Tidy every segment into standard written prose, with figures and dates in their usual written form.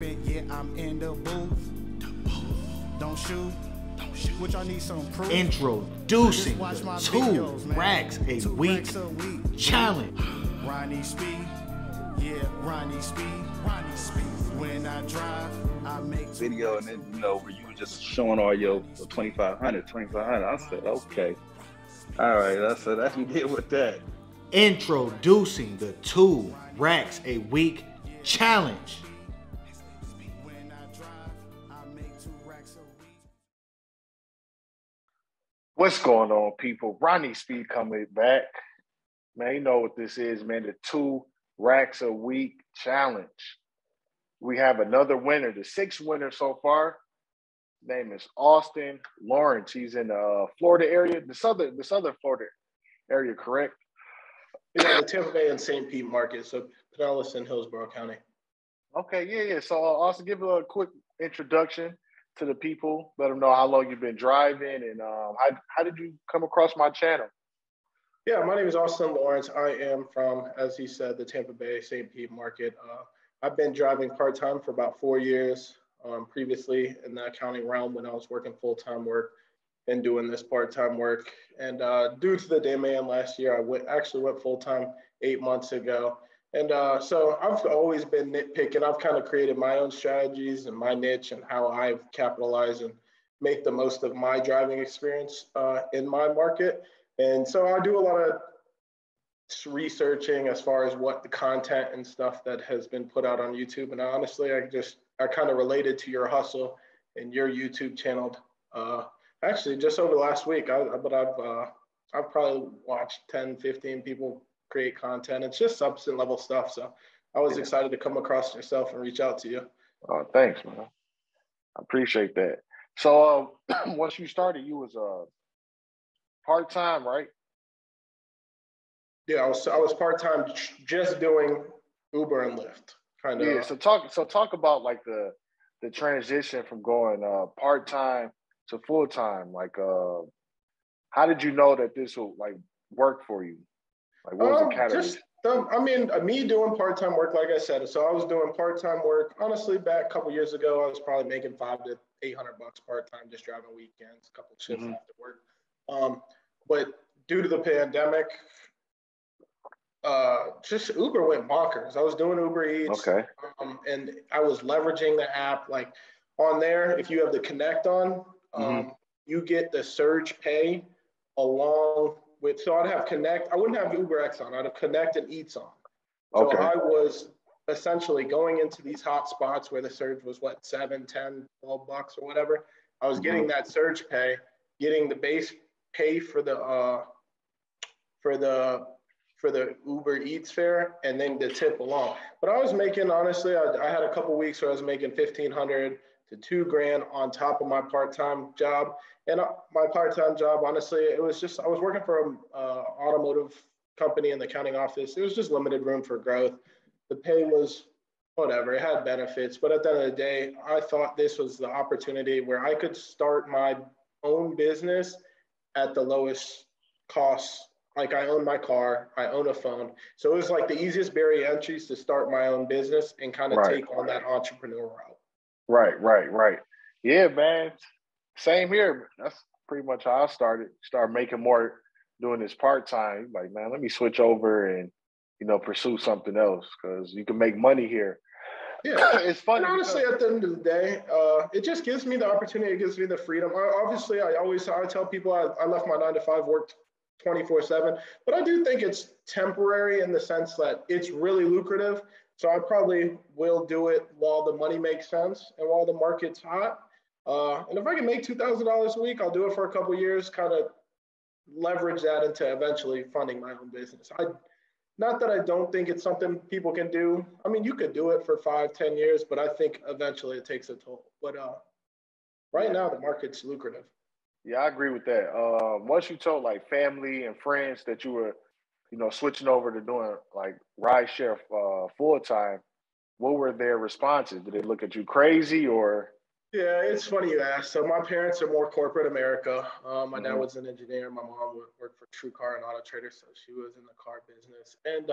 Yeah, I'm in the booth. Don't shoot. Which I need some proof. Introducing the 2 racks a week challenge. Ronnie Speed. Yeah, Ronnie Speed. Ronnie Speed. When I drive, I make video, and then where you were just showing all your 2500. I said, okay, all right. I said, that's what we did with that. Introducing the 2 racks a week challenge. What's going on, people? Ronnie Speed coming back. Man, you know what this is, man. The 2 racks a week challenge. We have another winner, the 6th winner so far. His name is Austin Lawrence. He's in the Florida area, the southern Florida area, correct? Yeah, the Tampa Bay and St. Pete market, so Pinellas and Hillsborough County. Okay, yeah. So Austin, give a quick introduction to the people. Let them know how long you've been driving and how did you come across my channel? Yeah, my name is Austin Lawrence. I am from, as he said, the Tampa Bay St. Pete market. I've been driving part-time for about 4 years. Previously in the accounting realm when I was working full-time work and doing this part-time work. And due to the demand last year, I actually went full-time 8 months ago. And so I've always been nitpicking. I've kind of created my own strategies and my niche and how I've capitalized and make the most of my driving experience in my market. And so I do a lot of researching as far as what the content and stuff that has been put out on YouTube. And honestly, I kind of related to your hustle and your YouTube channel. Actually, just over the last week, I've probably watched 10, 15 people create content. It's just substance level stuff. So I was excited to come across yourself and reach out to you. Thanks, man. I appreciate that. So once you started, you was part-time, right? Yeah, I was part-time, just doing Uber and Lyft, kind of. Yeah. So talk about like the transition from going part-time to full-time. Like, how did you know that this will like work for you? Like, what was the catalyst? Me doing part-time work, like I said. So I was doing part-time work. Honestly, back a couple years ago, I was probably making $500 to $800 part-time, just driving weekends, a couple shifts after work. But due to the pandemic, just Uber went bonkers. I was doing Uber Eats, and I was leveraging the app. Like on there, if you have the Connect on, you get the surge pay along with. So I'd have Connect. I wouldn't have Uber X on. I'd have Connect and Eats on. So I was essentially going into these hot spots where the surge was what, $7, $10, $12 or whatever. I was getting that surge pay, getting the base pay for the Uber Eats fare, and then the tip along. But I was making, honestly, I had a couple weeks where I was making $1,500 to $2,000 on top of my part-time job. And my part-time job, honestly, it was just, I was working for an automotive company in the accounting office. It was just limited room for growth. The pay was whatever, it had benefits. But at the end of the day, I thought this was the opportunity where I could start my own business at the lowest cost. Like I own my car, I own a phone. So it was like the easiest barrier entries to start my own business and kind of take on that entrepreneur route. Right. Yeah, man. Same here. That's pretty much how I started making more doing this part-time. Like, man, let me switch over and, pursue something else because you can make money here. Yeah, it's funny. And honestly, at the end of the day, it just gives me the opportunity. It gives me the freedom. I tell people I left my 9-to-5, worked 24/7, but I do think it's temporary in the sense that it's really lucrative. So I probably will do it while the money makes sense and while the market's hot. And if I can make $2,000 a week, I'll do it for a couple of years, kind of leverage that into eventually funding my own business. Not that I don't think it's something people can do. I mean, you could do it for 5-10 years, but I think eventually it takes a toll. But right now, the market's lucrative. Yeah, I agree with that. Once you told like family and friends that you were, switching over to doing like rideshare full-time, what were their responses? Did they look at you crazy or? Yeah, it's funny you ask. So my parents are more corporate America. My dad was an engineer. My mom worked for TrueCar and Auto Trader, so she was in the car business. And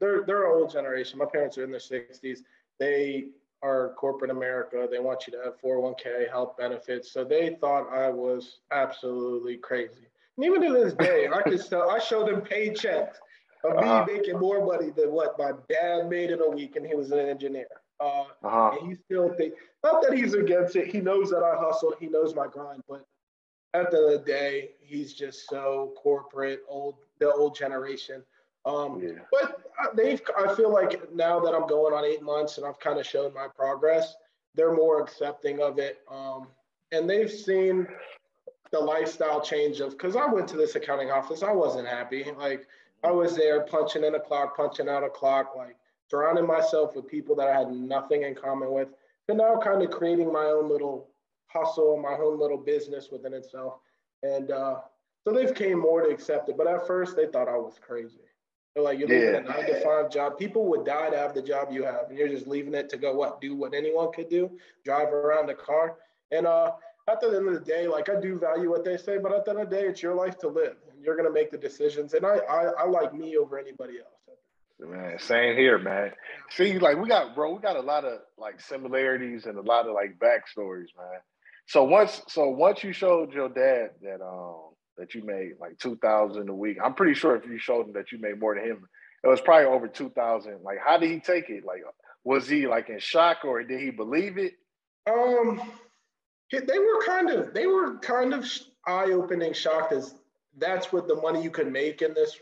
they're an old generation. My parents are in their 60s. They are corporate America. They want you to have 401k, health benefits. So they thought I was absolutely crazy. And even to this day, I show them paychecks of me making more money than what my dad made in a week, and he was an engineer. And he still thinks, not that he's against it. He knows that I hustle. He knows my grind. But at the end of the day, he's just so corporate, the old generation. But I feel like now that I'm going on 8 months and I've kind of shown my progress, they're more accepting of it. And they've seen the lifestyle change because I went to this accounting office. I wasn't happy. Like, I was there punching in a clock, punching out a clock, like surrounding myself with people that I had nothing in common with, and now kind of creating my own little hustle, my own little business within itself. And so they've came more to accept it. But at first they thought I was crazy. They're like, you're leaving a 9-to-5 job. People would die to have the job you have, and you're just leaving it to go do what anyone could do, drive around a car. And at the end of the day, like, I do value what they say, but at the end of the day, it's your life to live, and you're gonna make the decisions. And I like me over anybody else. Man, same here, man. See, like, we got a lot of like similarities and a lot of like backstories, man. So once you showed your dad that you made like 2,000 a week, I'm pretty sure if you showed him that you made more than him, it was probably over 2,000. Like, how did he take it? Like, was he like in shock, or did he believe it? They were kind of eye-opening, shocked, as that's what the money you could make in this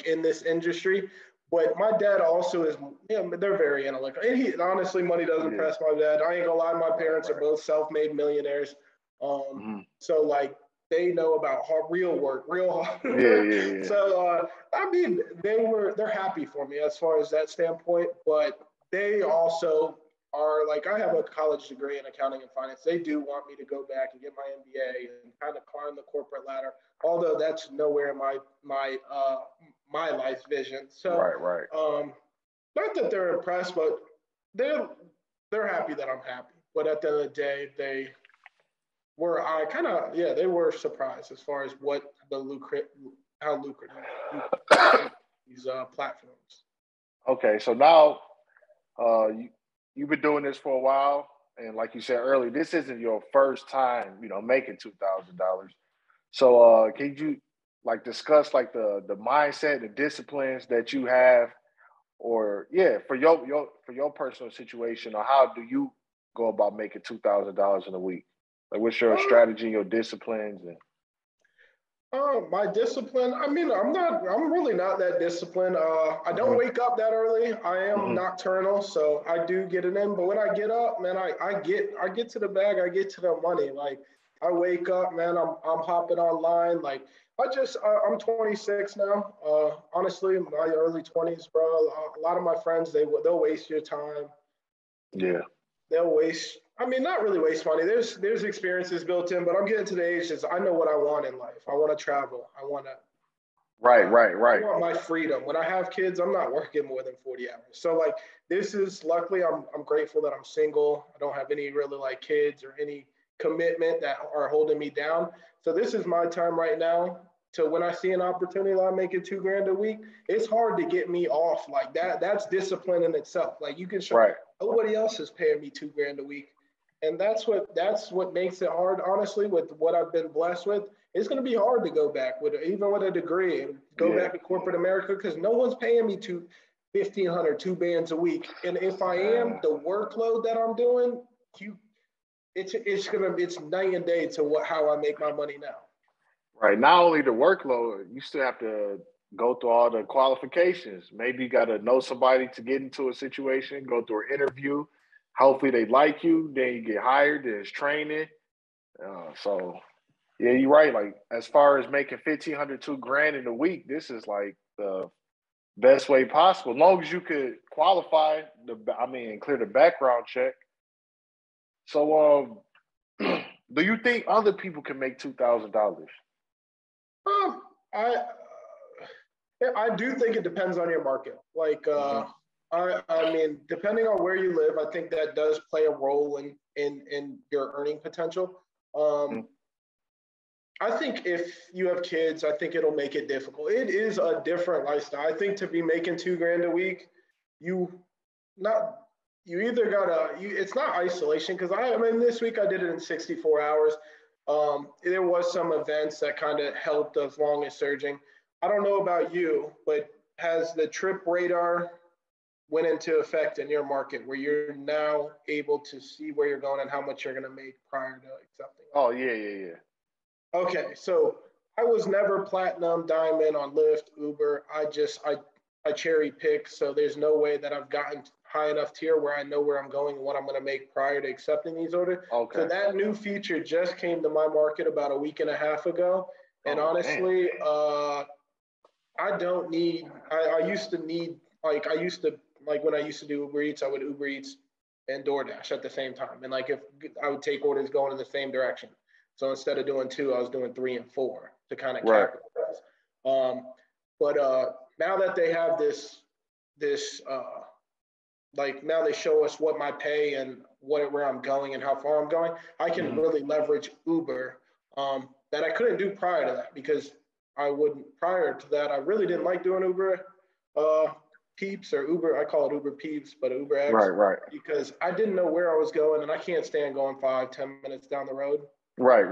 in this industry. But my dad also is, they're very analytical. And honestly, money doesn't impress my dad. I ain't gonna lie, my parents are both self-made millionaires. So like, they know about real work, real hard. So I mean, they're happy for me as far as that standpoint, but they also are like, I have a college degree in accounting and finance. They do want me to go back and get my MBA and kind of climb the corporate ladder, although that's nowhere in my life vision. So not that they're impressed, but they're happy that I'm happy. But at the end of the day, they were surprised as far as what how lucrative these platforms. Okay, so now you've been doing this for a while, and like you said earlier, this isn't your first time, making $2,000. So can you like discuss like the mindset, the disciplines that you have, or for your personal situation, or how do you go about making $2,000 in a week? Like, what's your strategy, your disciplines? And my discipline, I mean, I'm really not that disciplined. I don't wake up that early. I am nocturnal, so I do get it in. But when I get up, man, I get to the bag, I get to the money. Like, I wake up, man, I'm hopping online. Like, I'm 26 now. Honestly, my early 20s, bro. A lot of my friends, they'll waste your time. Yeah. They'll waste, not really waste money. There's experiences built in, but I'm getting to the age that I know what I want in life. I want to travel. I want to. Right. I want my freedom. When I have kids, I'm not working more than 40 hours. So like, luckily, I'm grateful that I'm single. I don't have any really like kids or any commitment that are holding me down. So this is my time right now. So when I see an opportunity that I'm making $2,000 a week, it's hard to get me off like that. That's discipline in itself. Like, you can show nobody else is paying me $2,000 a week. And that's what makes it hard, honestly, with what I've been blessed with. It's going to be hard to go back even with a degree and go back to corporate America, because no one's paying me $1,500, $2,000 a week. And if I am, the workload that I'm doing, it's night and day to how I make my money now. Right. Not only the workload, you still have to go through all the qualifications. Maybe you got to know somebody to get into a situation, go through an interview. Hopefully they like you, then you get hired, there's training. So yeah, you're right. Like, as far as making $1,500, $2,000 in a week, this is like the best way possible. As long as you could qualify and clear the background check. So do you think other people can make $2,000? I do think it depends on your market. Like, depending on where you live, I think that does play a role in your earning potential. I think if you have kids, I think it'll make it difficult. It is a different lifestyle. I think to be making $2,000 a week, you you either gotta, it's not isolation, because I mean, this week I did it in 64 hours. There was some events that kind of helped as long as surging. I don't know about you, but has the trip radar went into effect in your market where you're now able to see where you're going and how much you're going to make prior to accepting? Oh, yeah. Okay, so I was never platinum, diamond on Lyft, Uber. I cherry pick, so there's no way that I've gotten high enough tier where I know where I'm going and what I'm going to make prior to accepting these orders. Okay. So that new feature just came to my market about a week and a half ago, and honestly, I don't need. I used to need, like, when I used to do Uber Eats, I would Uber Eats and DoorDash at the same time, and like if I would take orders going in the same direction. So instead of doing 2, I was doing 3 and 4 to kind of capitalize. But now that they have this, like now they show us what my pay and where I'm going and how far I'm going, I can really leverage Uber that I couldn't do prior to that, because prior to that, I really didn't like doing Uber Peeps or Uber. I call it Uber Peeps, but Uber X. Right. Because I didn't know where I was going, and I can't stand going 5-10 minutes down the road. Right.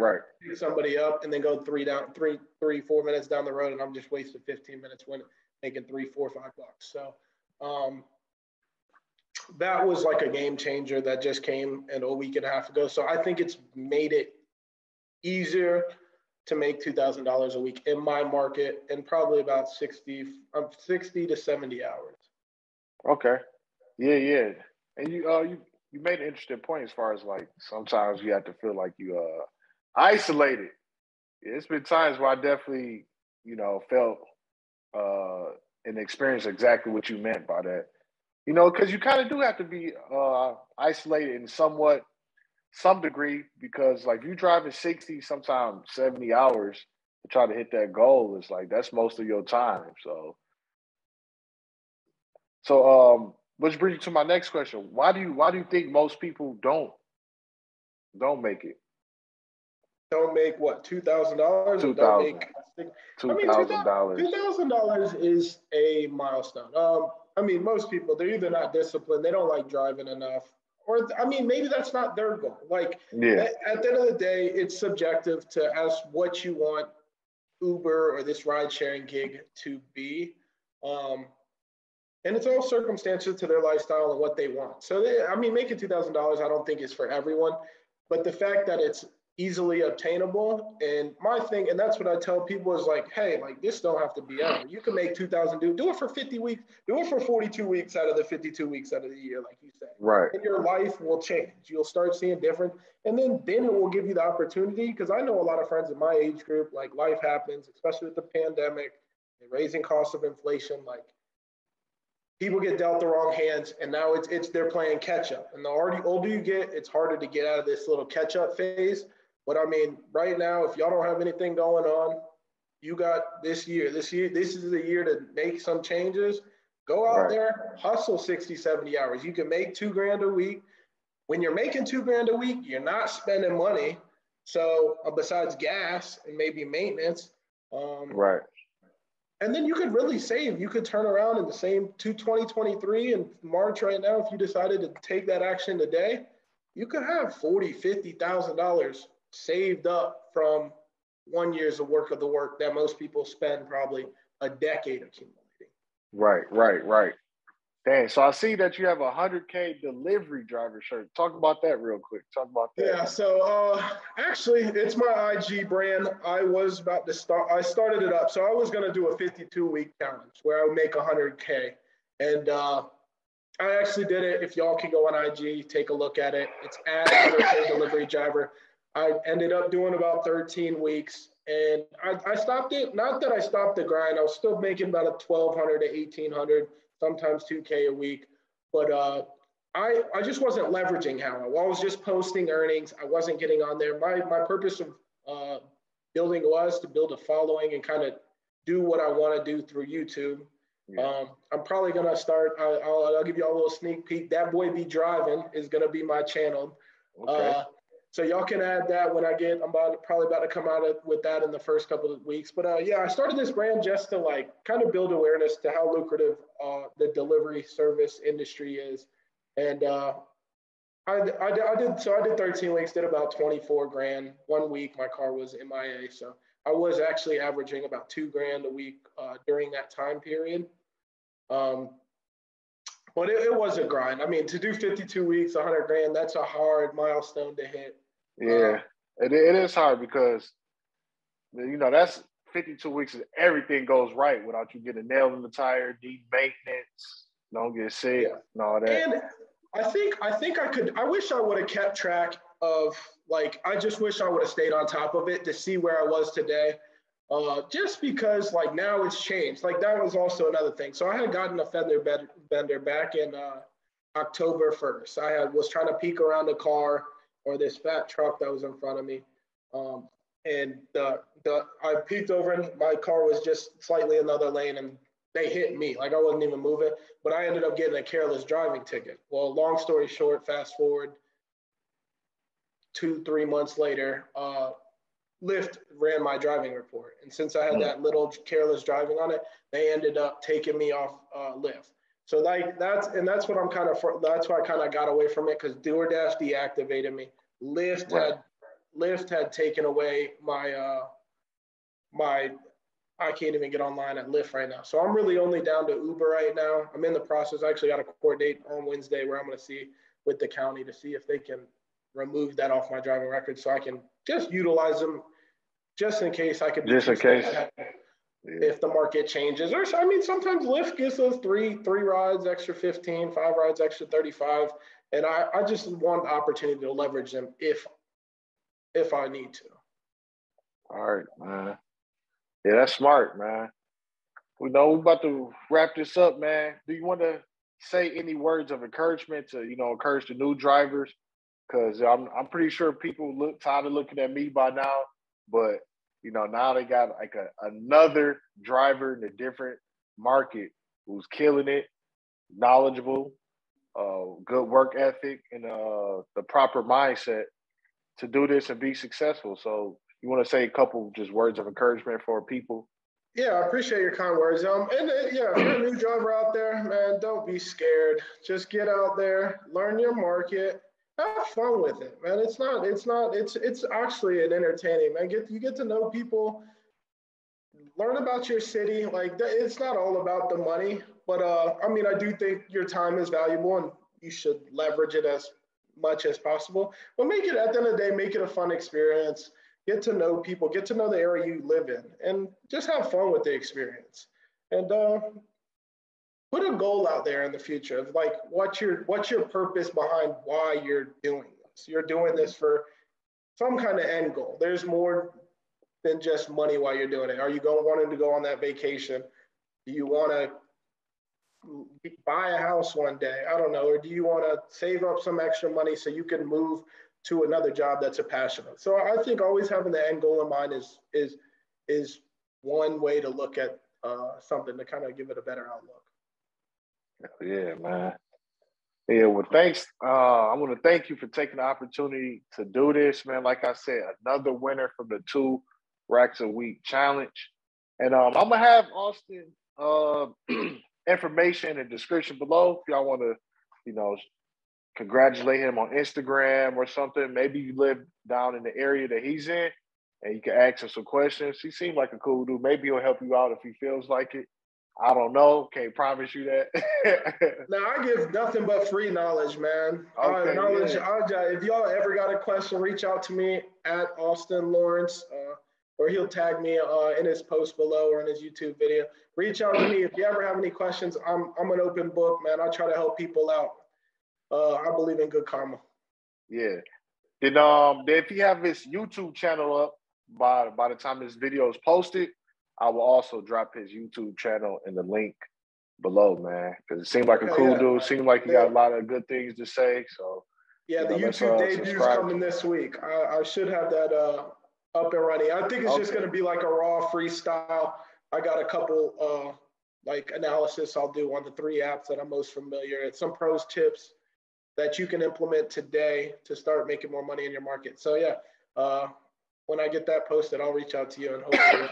Pick somebody up and then go 4 minutes down the road, and I'm just wasting 15 minutes when making $3, $4, $5. So that was like a game changer that just came in a week and a half ago. So I think it's made it easier to make $2,000 a week in my market in probably about 60 to 70 hours. Okay. Yeah. And you made an interesting point as far as like sometimes you have to feel like you isolated. It's been times where I definitely, felt and experienced exactly what you meant by that. Because you kind of do have to be isolated in some degree, because like you driving 60, sometimes 70 hours to try to hit that goal, is like that's most of your time. So which brings you to my next question. Why do you think most people don't make it? Don't make what, $2,000? $2,000. $2,000 is a milestone. I mean, most people, they're either not disciplined, they don't like driving enough, or I mean, maybe that's not their goal. Like, at the end of the day, it's subjective to ask what you want Uber or this ride sharing gig to be. And it's all circumstantial to their lifestyle and what they want. So, making $2,000, I don't think is for everyone, but the fact that it's easily obtainable, and my thing, and that's what I tell people is like, hey, like this don't have to be ever. You can make 2,000, do it for 50 weeks, do it for 42 weeks out of the 52 weeks out of the year, like you said. Right. And your life will change. You'll start seeing different, and then it will give you the opportunity, because I know a lot of friends in my age group, like life happens, especially with the pandemic, and raising costs of inflation, like people get dealt the wrong hands, and now it's they're playing catch up. And the older you get, it's harder to get out of this little catch up phase. But I mean, right now, if y'all don't have anything going on, you got this year. This is the year to make some changes. Go out there, hustle 60, 70 hours. You can make $2,000 a week. When you're making $2,000 a week, you're not spending money. So besides gas and maybe maintenance, right. And then you could really save. You could turn around in the same 2023 in March right now. If you decided to take that action today, you could have $40,000, $50,000 saved up from 1 year's of work that most people spend probably a decade accumulating. Right. Dang, so I see that you have a 100K delivery driver shirt. Talk about that real quick. Talk about that. Yeah, so actually, it's my IG brand. I started it up. So I was going to do a 52-week challenge where I would make 100K. And I actually did it. If y'all can go on IG, take a look at it. It's at 100K delivery driver. I ended up doing about 13 weeks, and I stopped it. Not that I stopped the grind. I was still making about $1,200 to $1,800, sometimes $2K a week. But I just wasn't leveraging how I was just posting earnings. I wasn't getting on there. My purpose of building was to build a following and kind of do what I want to do through YouTube. Yeah. I'm probably going to start, I'll give you all a little sneak peek. That Boy Be Driving is going to be my channel. Okay. So y'all can add that when I'm probably about to come out with that in the first couple of weeks. But yeah, I started this brand just to like kind of build awareness to how lucrative the delivery service industry is. And I did 13 weeks, did about 24 grand. 1 week, my car was MIA. So I was actually averaging about 2 grand a week during that time period. But it was a grind. I mean, to do 52 weeks, 100 grand, that's a hard milestone to hit. Yeah, it is hard because, you know, that's 52 weeks and everything goes right without you getting a nail in the tire, need maintenance, don't get sick, and all that. And I wish I would have kept track of, like, I just wish I would have stayed on top of it to see where I was today. Just because, like, now it's changed. Like, that was also another thing. So I had gotten a fender bender back in October 1st. I was trying to peek around a car or this fat truck that was in front of me. And I peeked over and my car was just slightly another lane and they hit me. Like, I wasn't even moving, but I ended up getting a careless driving ticket. Well, long story short, fast forward 2-3 months later, LYFT ran my driving report. And since I had that little careless driving on it, they ended up taking me off LYFT. So like that's what I'm kind of, that's why I kind of got away from it, because DoorDash deactivated me. LYFT had taken away my, I can't even get online at LYFT right now. So I'm really only down to Uber right now. I'm in the process. I actually got a court date on Wednesday where I'm going to see with the county to see if they can remove that off my driving record so I can just utilize them just in case I could. Just in case. If the market changes. Or, I mean, sometimes LYFT gives us three rides, extra 15, 5 rides, extra 35. And I just want the opportunity to leverage them if I need to. All right, man. Yeah, that's smart, man. We know we're about to wrap this up, man. Do you want to say any words of encouragement to, you know, encourage the new drivers? Because I'm pretty sure people look tired of looking at me by now, but you know, now they got like another driver in a different market who's killing it, knowledgeable, good work ethic, and the proper mindset to do this and be successful. So you want to say a couple just words of encouragement for people? Yeah, I appreciate your kind words. Yeah, if you're a new driver out there, man, don't be scared. Just get out there, learn your market, have fun with it, man. It's actually an entertaining, man. You get to know people, learn about your city. Like, it's not all about the money, but I mean, I do think your time is valuable and you should leverage it as much as possible. But make it, at the end of the day, make it a fun experience. Get to know people, get to know the area you live in, and just have fun with the experience. And put a goal out there in the future of, like, what's your purpose behind why you're doing this. You're doing this for some kind of end goal. There's more than just money while you're doing it. Are you wanting to go on that vacation? Do you want to buy a house one day? I don't know. Or do you want to save up some extra money so you can move to another job that's a passion? So I think always having the end goal in mind is one way to look at something to kind of give it a better outlook. Yeah, man. Yeah, well, thanks. I want to thank you for taking the opportunity to do this, man. Like I said, another winner from the 2 Racks a Week challenge. And I'm going to have Austin information and description below if y'all want to, you know, congratulate him on Instagram or something. Maybe you live down in the area that he's in and you can ask him some questions. He seemed like a cool dude. Maybe he'll help you out if he feels like it. I don't know. Can't promise you that. Now, I give nothing but free knowledge, man. Okay, knowledge. yeah. If y'all ever got a question, reach out to me at Austin Lawrence, or he'll tag me in his post below or in his YouTube video. Reach out to me if you ever have any questions. I'm an open book, man. I try to help people out. I believe in good karma. Yeah. Then if he have his YouTube channel up by the time this video is posted, I will also drop his YouTube channel in the link below, man. Because it seemed like a cool dude. Seemed like he got a lot of good things to say. So yeah, the YouTube debut's coming this week. I should have that up and running. I think it's just going to be like a raw freestyle. I got a couple like analysis I'll do on the 3 apps that I'm most familiar with. Some pros tips that you can implement today to start making more money in your market. So yeah, when I get that posted, I'll reach out to you and hopefully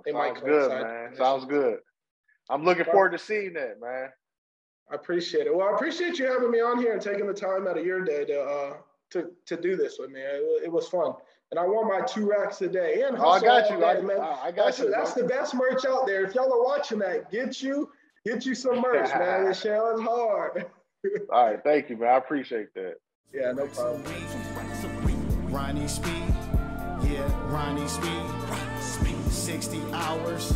it might coincide. Good, man. Sounds good. I'm looking forward to seeing that, man. I appreciate it. Well, I appreciate you having me on here and taking the time out of your day to do this with me. It was fun. And I want my 2 racks a day. And I got you. Day, man. I got you. That's the best merch out there. If y'all are watching that, get you some merch, man. This shit is hard. All right, thank you, man. I appreciate that. Yeah, no problem. Ronnie Speed, yeah, Ronnie Speed, 60 hours.